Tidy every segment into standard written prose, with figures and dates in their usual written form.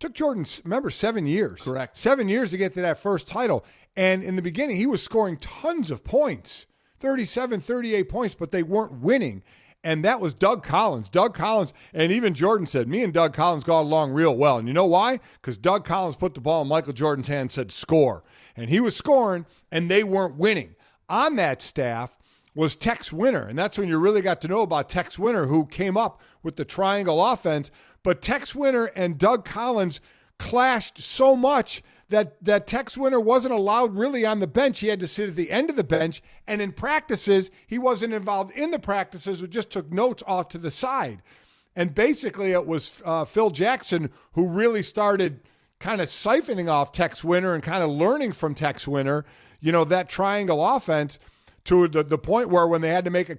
Took Jordan, remember, 7 years. Correct. 7 years to get to that first title. And in the beginning, he was scoring tons of points, 37, 38 points, but they weren't winning. And that was Doug Collins. Doug Collins, and even Jordan said, me and Doug Collins got along real well. And you know why? Because Doug Collins put the ball in Michael Jordan's hand and said, score. And he was scoring, and they weren't winning. On that staff was Tex Winter, and that's when you really got to know about Tex Winter, who came up with the triangle offense. But Tex Winter and Doug Collins clashed so much that Tex Winter wasn't allowed really on the bench. He had to sit at the end of the bench, and in practices, he wasn't involved in the practices, but just took notes off to the side. And basically, it was Phil Jackson who really started kind of siphoning off Tex Winter and kind of learning from Tex Winter, that triangle offense to the point where when they had to make a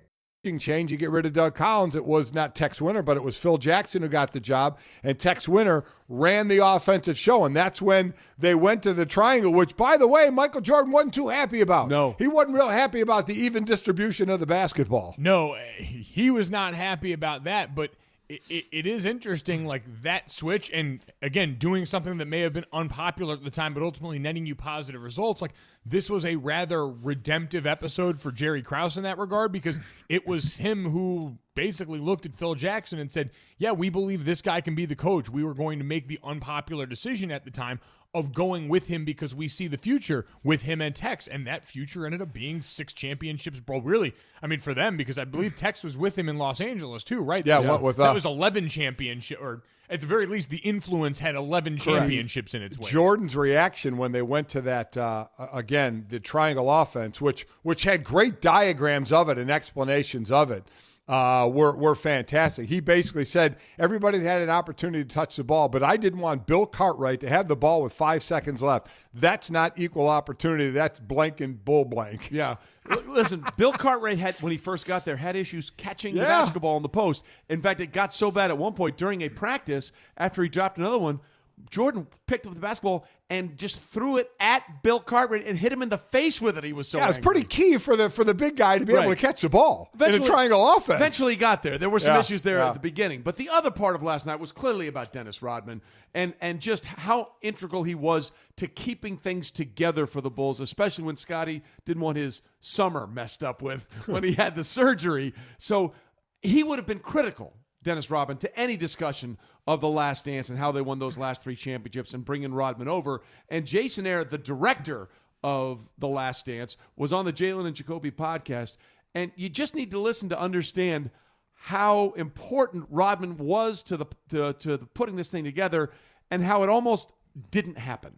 change, you get rid of Doug Collins, it was not Tex Winter, but it was Phil Jackson who got the job, and Tex Winter ran the offensive show, and that's when they went to the triangle, which, by the way, Michael Jordan wasn't too happy about. No. He wasn't real happy about the even distribution of the basketball. No, he was not happy about that, but it is interesting, like that switch, and again, doing something that may have been unpopular at the time, but ultimately netting you positive results. Like, this was a rather redemptive episode for Jerry Krause in that regard, because it was him who basically looked at Phil Jackson and said, yeah, we believe this guy can be the coach. We were going to make the unpopular decision at the time of going with him because we see the future with him and Tex, and that future ended up being 6 championships, bro. Really, I mean, for them, because I believe Tex was with him in Los Angeles too, right? Yeah, that was 11 championships, or at the very least, the influence had 11 championships in its way. Jordan's reaction when they went to that, again, the triangle offense, which had great diagrams of it and explanations of it, were fantastic. He basically said everybody had an opportunity to touch the ball, but I didn't want Bill Cartwright to have the ball with 5 seconds left. That's not equal opportunity. That's blank and bull blank. Yeah. Listen, Bill Cartwright when he first got there, had issues catching the basketball in the post. In fact, it got so bad at one point during a practice, after he dropped another one, Jordan picked up the basketball and just threw it at Bill Cartwright and hit him in the face with it. He was so angry. It's pretty key for the big guy to be able to catch the ball in a triangle offense. Eventually he got there. There were some issues there at the beginning. But the other part of last night was clearly about Dennis Rodman and just how integral he was to keeping things together for the Bulls, especially when Scotty didn't want his summer messed up with when he had the surgery. So he would have been critical, Dennis Rodman, to any discussion of The Last Dance and how they won those last 3 championships and bringing Rodman over. And Jason Ayer, the director of The Last Dance, was on the Jalen and Jacoby podcast. And you just need to listen to understand how important Rodman was to the putting this thing together and how it almost didn't happen.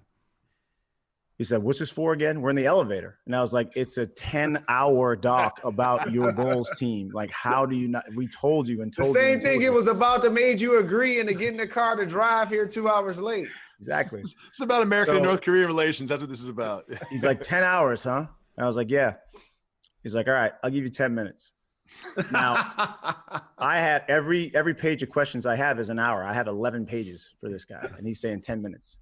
He said, what's this for again? We're in the elevator. And I was like, it's a 10-hour doc about your Bulls team. Like, how do you not? We told you and told you. The same thing it was about that made you agree and to get in the car to drive here 2 hours late. Exactly. It's about American and North Korean relations. That's what this is about. He's like, 10 hours, huh? And I was like, yeah. He's like, all right, I'll give you 10 minutes. Now, I had every page of questions I have is an hour. I have 11 pages for this guy, and he's saying 10 minutes.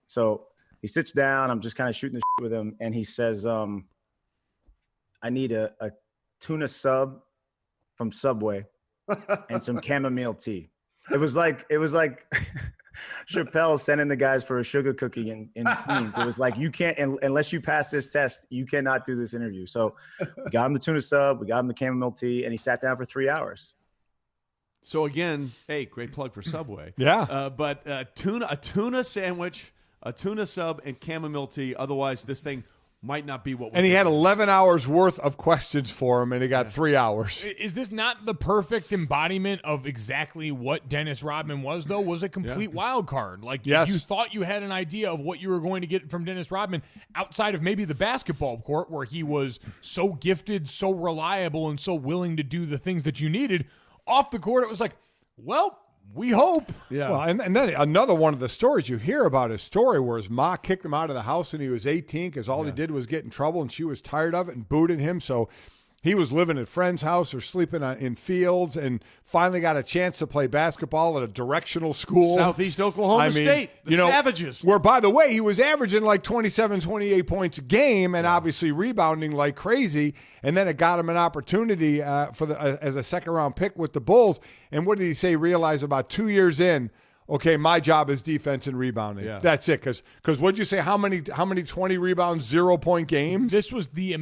So he sits down. I'm just kind of shooting the shit with him, and he says, I need a tuna sub from Subway and some chamomile tea. It was like Chappelle sending the guys for a sugar cookie in Queens. It was like, you can't, unless you pass this test, you cannot do this interview. So we got him the tuna sub, we got him the chamomile tea, and he sat down for 3 hours. So again, hey, great plug for Subway. Yeah. But a tuna sandwich, a tuna sub, and chamomile tea. Otherwise, this thing might not be what we And he think. had 11 hours worth of questions for him, and he got 3 hours. Is this not the perfect embodiment of exactly what Dennis Rodman was, though? Was a complete wild card. Like, Yes. if you thought you had an idea of what you were going to get from Dennis Rodman outside of maybe the basketball court, where he was so gifted, so reliable, and so willing to do the things that you needed, off the court, it was like, well, we hope. Yeah. Well, and then another one of the stories you hear about his story where his ma kicked him out of the house when he was 18 because all he did was get in trouble, and she was tired of it and booted him. So he was living at friends' house or sleeping in fields, and finally got a chance to play basketball at a directional school. Southeast Oklahoma State, the Savages. Where, by the way, he was averaging like 27, 28 points a game and obviously rebounding like crazy. And then it got him an opportunity as a second-round pick with the Bulls. And what did he say? Realize about 2 years in, okay, my job is defense and rebounding. Yeah. That's it. Because what'd you say? How many 20 rebounds, 0-point games? This was the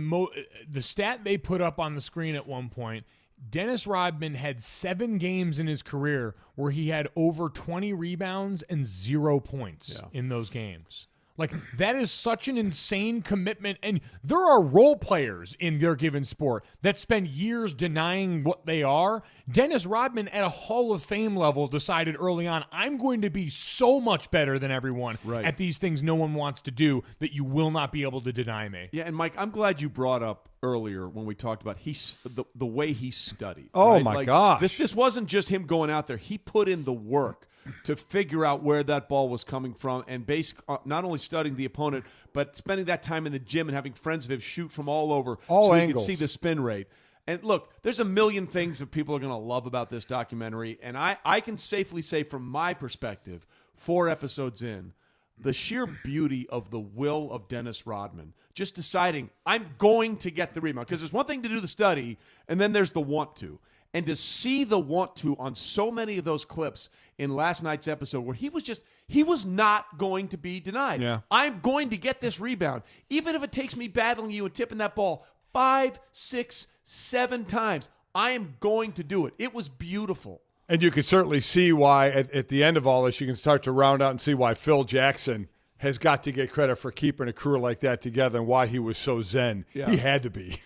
stat they put up on the screen at one point. Dennis Rodman had 7 games in his career where he had over 20 rebounds and 0 points in those games. Like, that is such an insane commitment. And there are role players in their given sport that spend years denying what they are. Dennis Rodman, at a Hall of Fame level, decided early on, I'm going to be so much better than everyone at these things no one wants to do that you will not be able to deny me. Yeah, and Mike, I'm glad you brought up earlier when we talked about the way he studied. Oh, right? my like, gosh. This wasn't just him going out there. He put in the work to figure out where that ball was coming from and not only studying the opponent, but spending that time in the gym and having friends of his shoot from all over all so angles. He could see the spin rate. And look, there's a million things that people are going to love about this documentary, and I can safely say from my perspective, 4 episodes in, the sheer beauty of the will of Dennis Rodman, just deciding, I'm going to get the rebound. Because there's one thing to do the study, and then there's the want to. And to see the want to on so many of those clips in last night's episode where he was not going to be denied. Yeah. I'm going to get this rebound. Even if it takes me battling you and tipping that ball 5, 6, 7 times, I am going to do it. It was beautiful. And you can certainly see why, at the end of all this, you can start to round out and see why Phil Jackson has got to get credit for keeping a crew like that together and why he was so zen. Yeah. He had to be.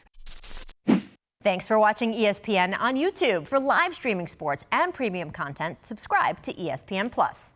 Thanks for watching ESPN on YouTube. For live streaming sports and premium content, subscribe to ESPN+.